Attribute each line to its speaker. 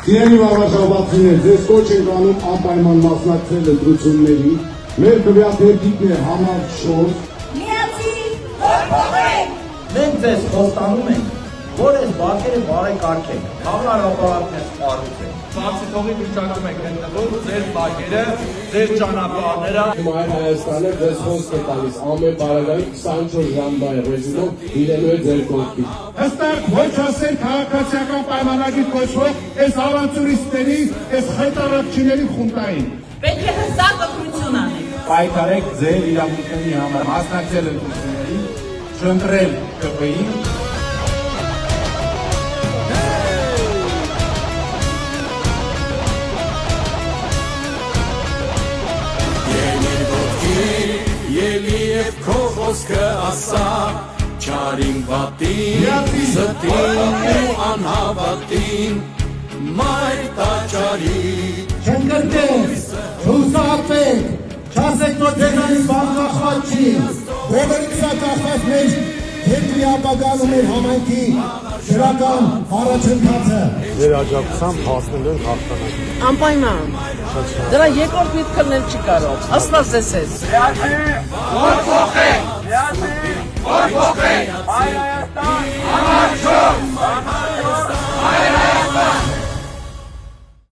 Speaker 1: Սիրելի վավաշապատցիներ, ձեզ կոչ ենք անում անպայման մասնակցել ընտրությունների, մեր քվեաթերթիկն է համար շորս,
Speaker 2: միացի, որ փոխենք։
Speaker 3: Մենք ձեզ խոստանում ենք, որ այս բակերը բարեկարգենք, խաղարապարակներ սպառուցենք։
Speaker 4: Բացի թողի վիճակում եք գտնվում, ձեր բակերը, ձեր ճանապարհները։
Speaker 5: Մայր Հայաստանը ձեզ խոսք է տալիս, ամեն բարակային 24 ժամվա ռեժիմով իրենու է ձեր կողքի։
Speaker 1: հստակ ոչ ասել քաղաքացիական պայմանագիր կոչվող այս ավանտյուրիստների, այս խայտարակչիների խունտային։
Speaker 2: Պետք է հստակ ընտրություն անենք։
Speaker 1: Պայքարեք ձեր իրավունքների համար, մասնակցել ընտրություններին, չընտրել ԿՊ-ին։
Speaker 6: Ելի և քո խոսքը ասա, չարին վատին, զտին ու անհավատին, մայր տաճարի։
Speaker 7: Չընկրկենք, չուսահատվենք, չասեք, որ ձեզանից բան կախված չի, բոլորի սա կախված մեր երկրի ապագան ու մեր համայնքի դրական առաջընթացը։
Speaker 8: Ձեր աջակցությամբ հասնել ենք հաղթանակի։
Speaker 9: Անպայման։ Դրա երկրորդ միտքն էլ չի կարող։ Աստված ձեզ հետ։
Speaker 4: Որ փոխենք։